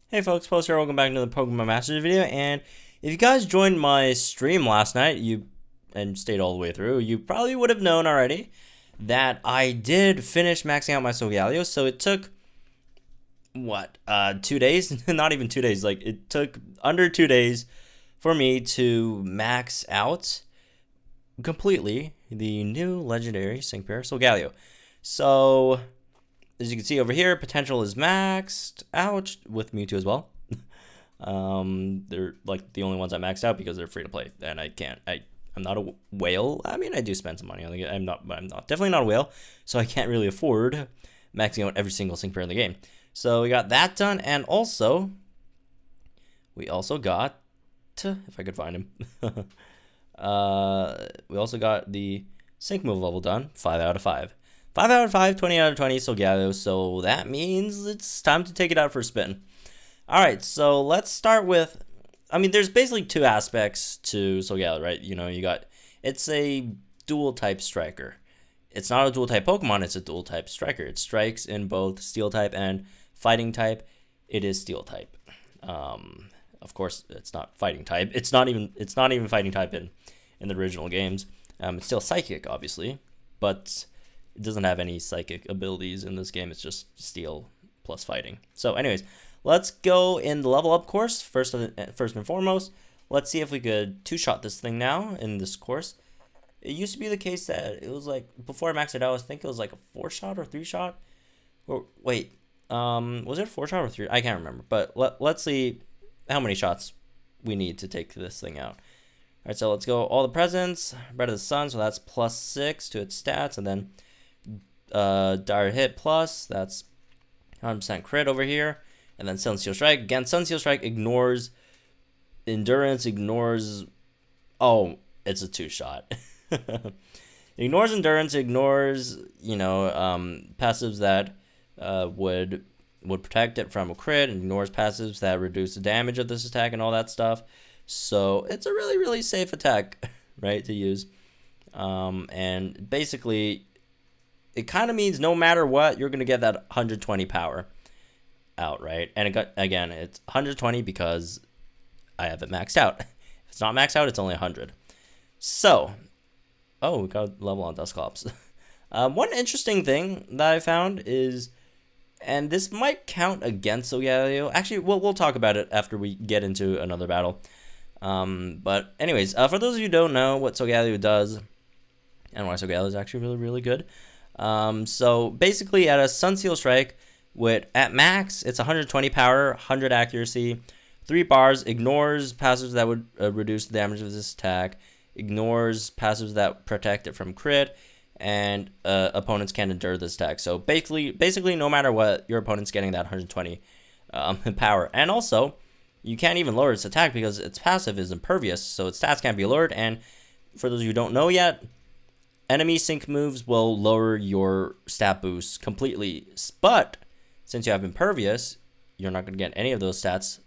Hey folks, Post here, welcome back to the Pokemon Masters video, and if you guys joined my stream last night, and stayed all the way through, you probably would have known already that I did finish maxing out my Solgaleo, so it took, 2 days? Not even 2 days, like, it took under 2 days for me to max out completely the new legendary sync pair Solgaleo. So, as you can see over here, potential is maxed out with Mewtwo as well. They're like the only ones I maxed out because they're free to play, and I'm not a whale. I mean, I do spend some money on the game. I'm definitely not a whale, so I can't really afford maxing out every single sync pair in the game. So we got that done, and also we also got, if I could find him, we also got the sync move level done, 5 out of 5. 5 out of 5, 20 out of 20, Solgaleo, so that means it's time to take it out for a spin. Alright, so let's start with, there's basically two aspects to Solgaleo, right? It's a dual type striker. It's not a dual type Pokemon, it's a dual type striker. It strikes in both steel type and fighting type. It is steel type. Of course, it's not fighting type. It's not even fighting type in the original games. It's still psychic, obviously, but it doesn't have any psychic abilities in this game. It's just steel plus fighting. So anyways, let's go in the level up course. First and foremost, let's see if we could two-shot this thing now in this course. It used to be the case that it was like, before I maxed it out, I think it was like a 4-shot or 3-shot. Or wait, was it a 4-shot or 3? I can't remember. But let's see how many shots we need to take this thing out. All right, so let's go all the presents, Breath of the Sun, so that's +6 to its stats, and then dire hit plus, that's 100% crit over here, and then Sun Steel Strike. Again, Sun Steel Strike ignores endurance, oh, it's a 2-shot. Ignores endurance, ignores passives that would protect it from a crit, and ignores passives that reduce the damage of this attack and all that stuff. So it's a really, really safe attack, right, to use. And basically, it kind of means no matter what, you're going to get that 120 power out, right? And it's 120 because I have it maxed out. If it's not maxed out, it's only 100. So, we got a level on Dusclops. One interesting thing that I found is, and this might count against Solgaleo. Actually, we'll talk about it after we get into another battle. But anyways, for those of you who don't know what Solgaleo does, and why Solgaleo is actually really, really good. So basically at a Sun Steel Strike, at max, it's 120 power, 100 accuracy, 3 bars, ignores passives that would reduce the damage of this attack, ignores passives that protect it from crit, and opponents can't endure this attack. So basically no matter what, your opponent's getting that 120 power. And also, you can't even lower its attack because its passive is impervious, so its stats can't be lowered. And for those of you who don't know yet, enemy sync moves will lower your stat boost completely, but since you have impervious, you're not going to get any of those stats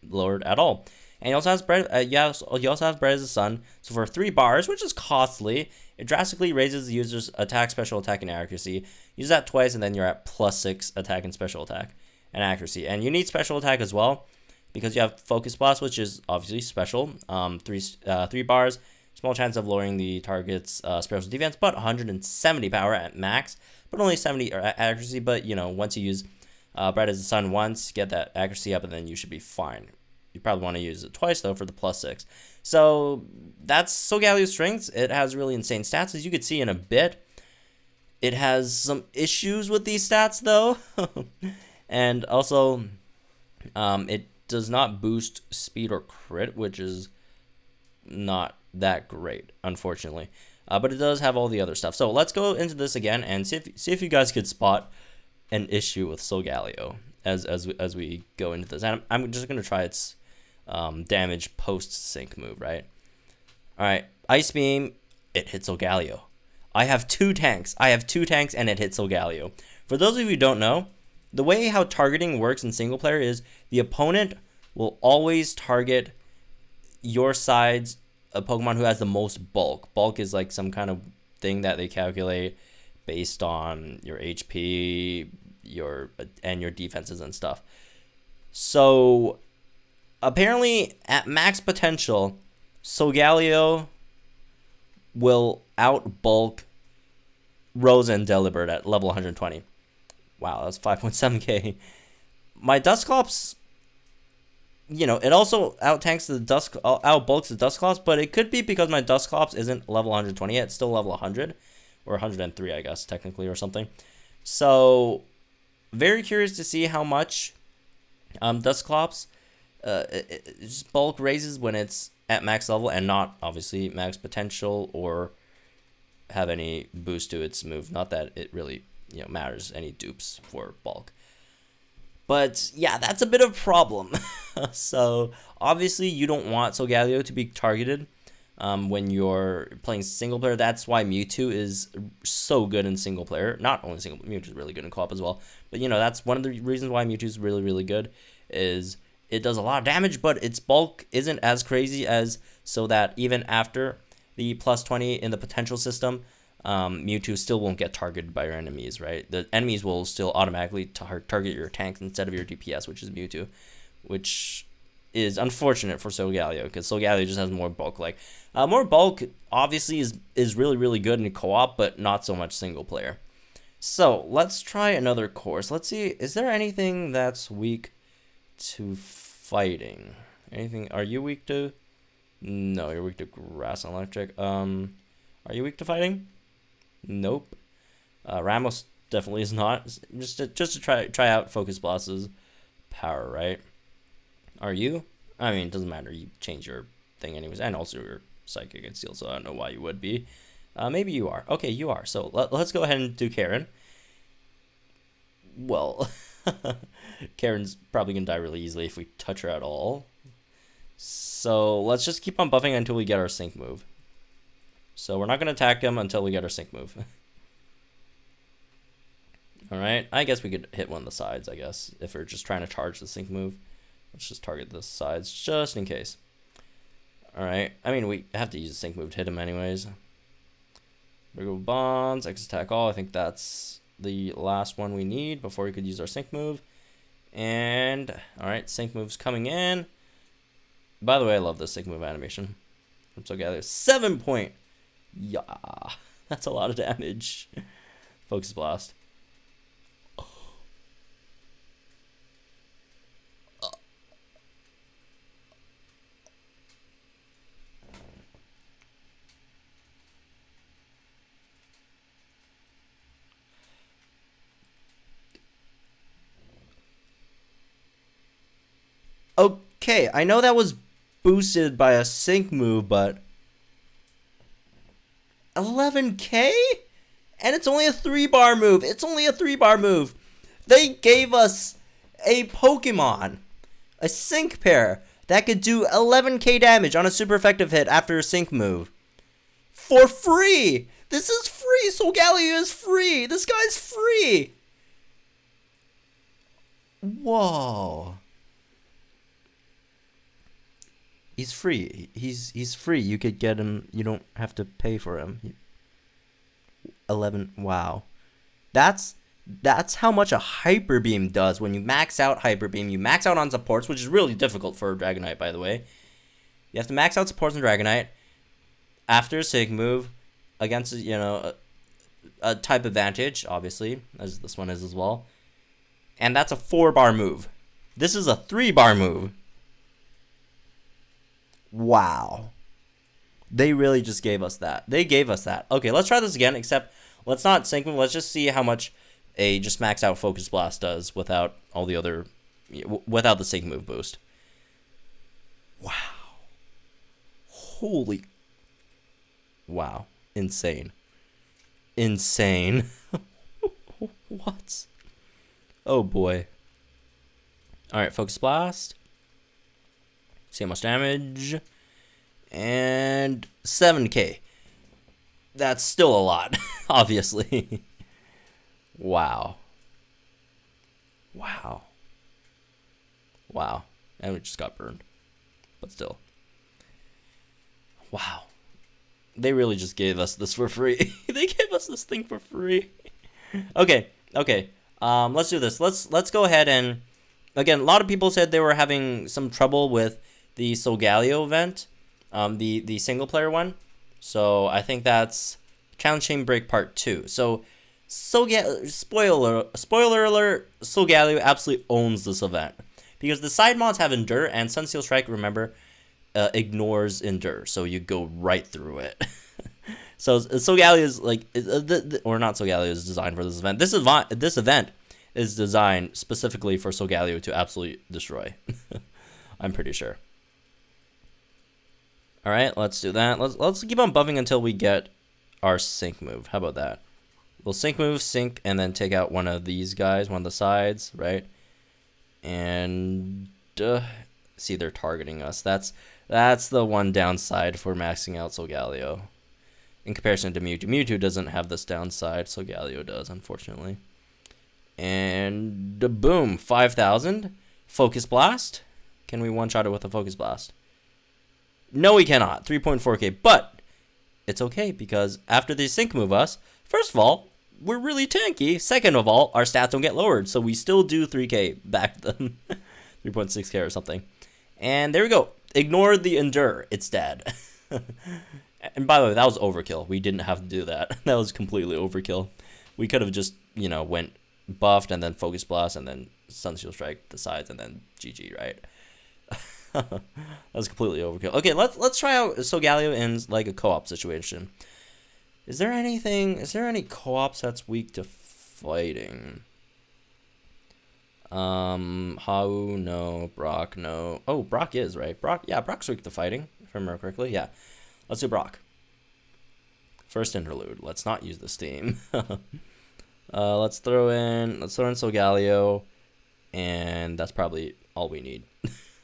lowered at all. And you also have Breath of the Sun. So for 3 bars, which is costly, it drastically raises the user's attack, special attack, and accuracy. Use that twice, and then you're at +6 attack and special attack and accuracy. And you need special attack as well because you have Focus Blast, which is obviously special. 3 bars. Small chance of lowering the target's special defense, but 170 power at max, but only 70 accuracy. But, once you use Bright as the Sun once, get that accuracy up, and then you should be fine. You probably want to use it twice, though, for the +6. So that's Solgaleo's strengths. It has really insane stats, as you could see in a bit. It has some issues with these stats, though. And also, it does not boost speed or crit, which is not that great, unfortunately, but it does have all the other stuff. So let's go into this again and see if you guys could spot an issue with Solgaleo as we go into this. And I'm just gonna try its damage post sync move, right? All right, Ice Beam, it hits Solgaleo. I have two tanks, and it hits Solgaleo. For those of you who don't know, the way how targeting works in single player is the opponent will always target your side's a Pokemon who has the most bulk. Bulk is like some kind of thing that they calculate based on your HP, your defenses and stuff. So apparently at max potential, Solgaleo will outbulk Rose and Delibird at level 120. Wow, that's 5.7k. My Dusclops, you know, it also outbulks the Dusclops, but it could be because my Dusclops isn't level 120 yet. It's still level 100 or 103, I guess, technically, or something. So very curious to see how much Dusclops bulk raises when it's at max level and not obviously max potential or have any boost to its move. Not that it really, you know, matters any dupes for bulk. But yeah, that's a bit of a problem. So obviously you don't want Solgaleo to be targeted when you're playing single player. That's why Mewtwo is so good in single player. Not only single, Mewtwo is really good in co-op as well. But you know, that's one of the reasons why Mewtwo is really, really good, is it does a lot of damage, but its bulk isn't as crazy as, so that even after the plus 20 in the potential system, Mewtwo still won't get targeted by your enemies, right? The enemies will still automatically target your tanks instead of your DPS, which is Mewtwo, which is unfortunate for Solgaleo, because Solgaleo just has more bulk. Like, more bulk obviously is really, really good in co-op, but not so much single player. So let's try another course. Let's see, is there anything that's weak to fighting? Anything? Are you weak to? No, you're weak to grass and electric. Are you weak to fighting? Nope. Ramos definitely is not. Just to try out Focus Blast's power, right? Are you? I mean, it doesn't matter. You change your thing anyways, and also your psychic and steel. So I don't know why you would be. Maybe you are. Okay, you are. So let's go ahead and do Karen. Well, Karen's probably gonna die really easily if we touch her at all. So let's just keep on buffing until we get our sync move. So we're not going to attack him until we get our sync move. Alright, I guess we could hit one of the sides, I guess, if we're just trying to charge the sync move. Let's just target the sides, just in case. Alright, I mean, we have to use the sync move to hit him anyways. Wiggle Bonds, X attack all. I think that's the last one we need before we could use our sync move. And, alright, sync move's coming in. By the way, I love this sync move animation. I'm so gathered. 7 point. Yeah, that's a lot of damage. Focus Blast. Okay, I know that was boosted by a sync move, but 11k? And it's only a 3-bar move. It's only a 3-bar move. They gave us a Pokemon, a sync pair, that could do 11k damage on a super effective hit after a sync move. For free! This is free! Solgaleo is free! This guy's free! Whoa. He's free. He's free. You could get him. You don't have to pay for him. 11. Wow. That's how much a Hyper Beam does when you max out Hyper Beam. You max out on supports, which is really difficult for Dragonite, by the way. You have to max out supports on Dragonite after a sync move against, you know, a type advantage, obviously, as this one is as well. And that's a 4-bar move. This is a 3-bar move. Wow. They really just gave us that. They gave us that. Okay, let's try this again, except let's not sync move. Let's just see how much a just max out Focus Blast does without all the other, without the sync move boost. Wow. Holy. Wow. Insane. Insane. What? Oh boy. Alright, Focus Blast. See how much damage. And 7k. That's still a lot, obviously. Wow. Wow. Wow. And we just got burned. But still. Wow. They really just gave us this for free. They gave us this thing for free. Okay. Okay. Let's do this. Let's go ahead and again, a lot of people said they were having some trouble with the Solgaleo event, the single player one. So I think that's Challenge Chain Break Part 2. So spoiler alert, Solgaleo absolutely owns this event because the side mods have Endure, and Sunsteel Strike, remember, ignores Endure, so you go right through it. So Solgaleo is like, or not Solgaleo is designed for this event. This event is designed specifically for Solgaleo to absolutely destroy. I'm pretty sure. All right, let's do that. Let's keep on buffing until we get our sync move. How about that? We'll sync move, sync, and then take out one of these guys, one of the sides, right? And see, they're targeting us. That's the one downside for maxing out Solgaleo. In comparison to Mewtwo. Mewtwo doesn't have this downside, Solgaleo does, unfortunately. And boom, 5,000. Focus Blast. Can we one-shot it with a Focus Blast? No, we cannot. 3.4k, but it's okay because after they sync move us, first of all, we're really tanky. Second of all, our stats don't get lowered, so we still do 3k back to them. 3.6k or something. And there we go. Ignore the Endure. It's dead. And by the way, that was overkill. We didn't have to do that. That was completely overkill. We could have just, went buffed and then Focus Blast and then Sunsteel Strike the sides and then GG, right? That was completely overkill. Okay, let's try out Solgaleo in like a co-op situation. Is there any co-ops that's weak to fighting? Hau, no. Brock, no. Oh, Brock is, right? Brock's weak to fighting, if I remember correctly. Yeah. Let's do Brock. First interlude. Let's not use this team. Let's throw in Solgaleo, and that's probably all we need.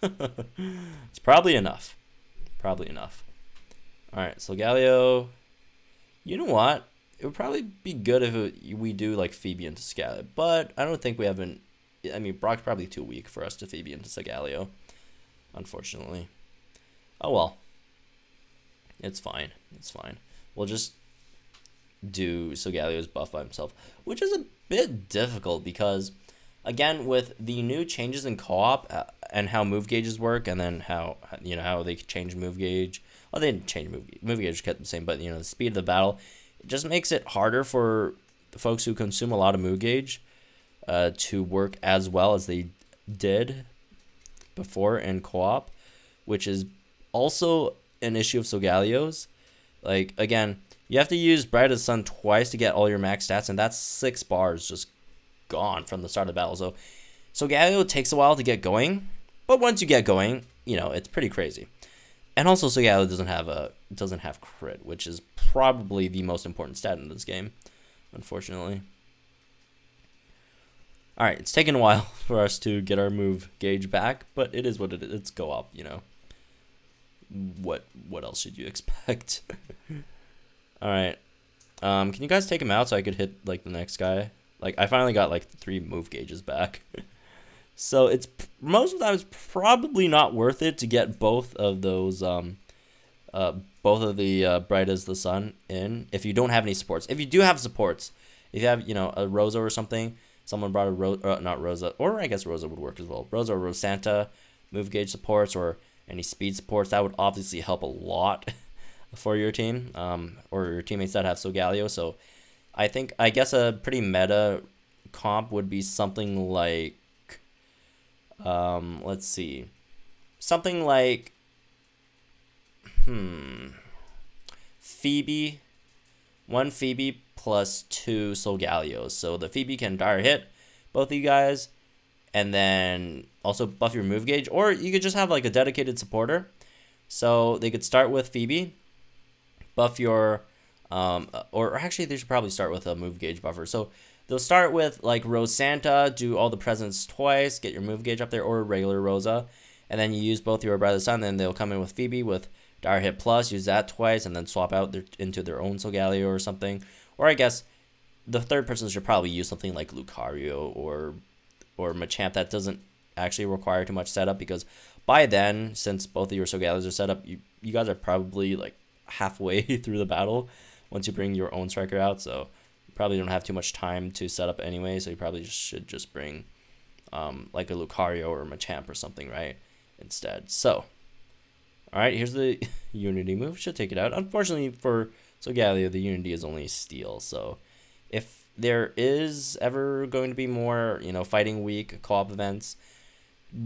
It's probably enough. All right, Solgaleo. You know what? It would probably be good if we do like Phoebe into Solgaleo, but I don't think we haven't. I mean, Brock's probably too weak for us to Phoebe into Solgaleo, unfortunately. Oh well. It's fine. We'll just do Solgaleo's buff by himself, which is a bit difficult because, again, with the new changes in co-op and how move gauges work, and then how they change move gauge. Well, they didn't change move gauge, kept the same, but the speed of the battle, it just makes it harder for the folks who consume a lot of move gauge to work as well as they did before in co-op, which is also an issue of Solgaleo's. Like, again, you have to use Bright as the Sun twice to get all your max stats, and that's 6 bars just gone from the start of the battle. So Solgaleo takes a while to get going, but once you get going, it's pretty crazy. And also Solgaleo doesn't have crit, which is probably the most important stat in this game, unfortunately. All right, it's taken a while for us to get our move gauge back, but it is what it is. It's go up, What else should you expect? All right. Can you guys take him out so I could hit like the next guy? Like, I finally got like 3 move gauges back. So it's most of the time it's probably not worth it to get both of those both of the Bright as the Sun in if you don't have any supports. If you do have supports, if you have a Rosa or something, someone brought a not Rosa, or I guess Rosa would work as well. Rosa or Rosanta move gauge supports or any speed supports, that would obviously help a lot for your team, or your teammates that have Solgaleo. So I guess a pretty meta comp would be something like, let's see, something like, Phoebe, 1 Phoebe plus 2 Solgaleos. So the Phoebe can dire hit both of you guys, and then also buff your move gauge, or you could just have like a dedicated supporter. So they could start with Phoebe, buff your, or actually they should probably start with a move gauge buffer. So they'll start with like Rose Santa, do all the presents twice, get your move gauge up there, or regular Rosa, and then you use both your Brother Sun. Then they'll come in with Phoebe with dire hit plus, use that twice, and then swap out into their own Solgaleo or something. Or I guess the third person should probably use something like Lucario or Machamp that doesn't actually require too much setup, because by then, since both of your Solgaleos are set up, you guys are probably like halfway through the battle once you bring your own striker out, so you probably don't have too much time to set up anyway, so you probably should just bring like a Lucario or a Machamp or something, right? Instead. So, all right, here's the Unity move. Should take it out. Unfortunately for Solgaleo, the Unity is only Steel. So, if there is ever going to be more, fighting week co-op events,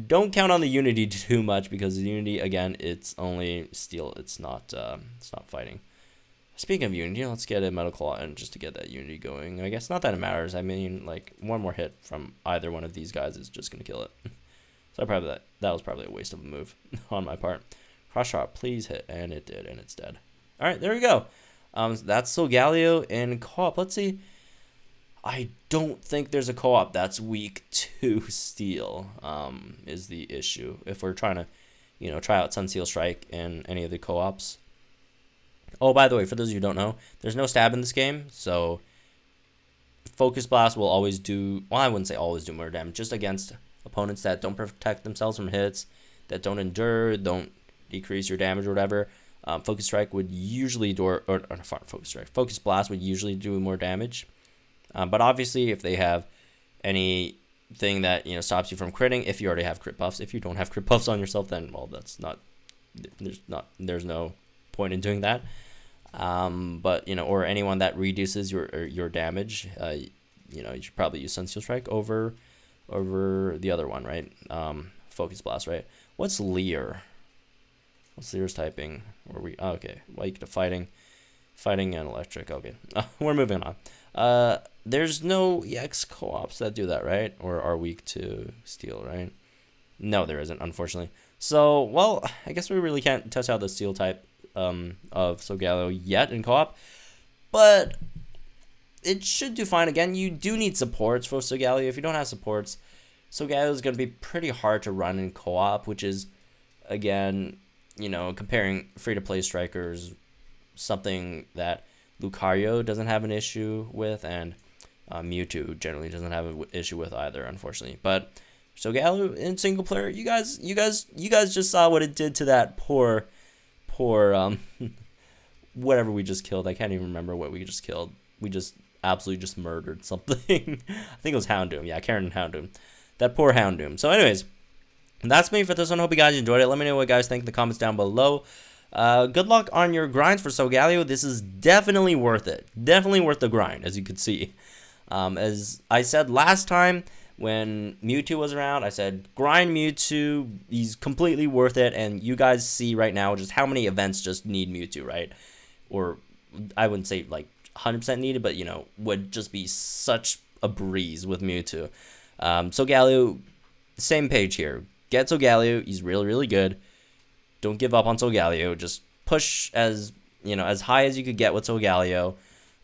don't count on the Unity too much, because the Unity, again, it's only Steel. It's not fighting. Speaking of Unity, let's get a Metal Claw in just to get that Unity going. I guess not that it matters. I mean, like, one more hit from either one of these guys is just going to kill it. So that was probably a waste of a move on my part. Cross shot, please hit, and it did, and it's dead. All right, there we go. That's Solgaleo in co-op. Let's see. I don't think there's a co-op that's weak to Steel, is the issue. If we're trying to, try out Sunseal Strike in any of the co-ops. Oh, by the way, for those of you who don't know, there's no stab in this game, so Focus Blast will always do, well, I wouldn't say always do more damage, just against opponents that don't protect themselves from hits, that don't endure, don't decrease your damage or whatever. Focus Strike would usually Focus Blast would usually do more damage. But obviously, if they have anything that stops you from critting, if you already have crit buffs, if you don't have crit buffs on yourself, then well, there's no point in doing that. But or anyone that reduces your damage, you should probably use Sunseal Strike over the other one, right? Focus Blast, right? What's Leer? What's Leer's typing? Okay, weak to fighting and electric. Okay, we're moving on. There's no EX co-ops that do that, right? Or are weak to Steel, right? No, there isn't, unfortunately. So, well, I guess we really can't test out the Steel type of Solgaleo yet in co-op, but it should do fine. Again, you do need supports for Solgaleo. If you don't have supports, Solgaleo is going to be pretty hard to run in co-op, which is, again, comparing free-to-play strikers, something that Lucario doesn't have an issue with, and Mewtwo generally doesn't have an issue with either, unfortunately. But Solgaleo in single player, you guys just saw what it did to that poor whatever we just killed. I can't even remember what we just killed. We just absolutely just murdered something. I think it was Houndoom. Yeah, Karen and Houndoom. That poor Houndoom. So anyways, that's me for this one. Hope you guys enjoyed it. Let me know what you guys think in the comments down below. Good luck on your grinds for Solgaleo. This is definitely worth it. Definitely worth the grind, as you can see. As I said last time when Mewtwo was around, I said grind Mewtwo. He's completely worth it. And you guys see right now just how many events just need Mewtwo, right? Or I wouldn't say like 100% needed, but would just be such a breeze with Mewtwo. Solgaleo, same page here. Get Solgaleo. He's really, really good. Don't give up on Solgaleo. Just push as high as you could get with Solgaleo.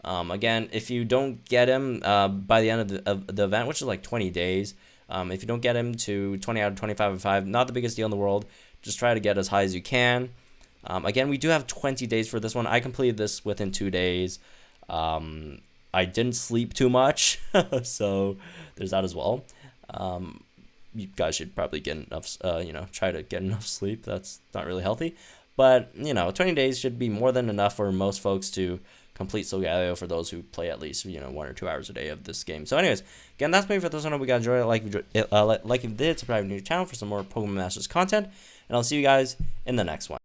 Again, if you don't get him by the end of the event, which is like 20 days, if you don't get him to 20 out of 25 out of 5, not the biggest deal in the world. Just try to get as high as you can. Again, we do have 20 days for this one. I completed this within 2 days. I didn't sleep too much, so there's that as well. You guys should probably get enough, try to get enough sleep. That's not really healthy. But, 20 days should be more than enough for most folks to complete Solgaleo, for those who play at least, 1 or 2 hours a day of this game. So anyways, again, that's me for this one. I hope you guys enjoyed it. Like if you did, subscribe to the channel for some more Pokemon Masters content. And I'll see you guys in the next one.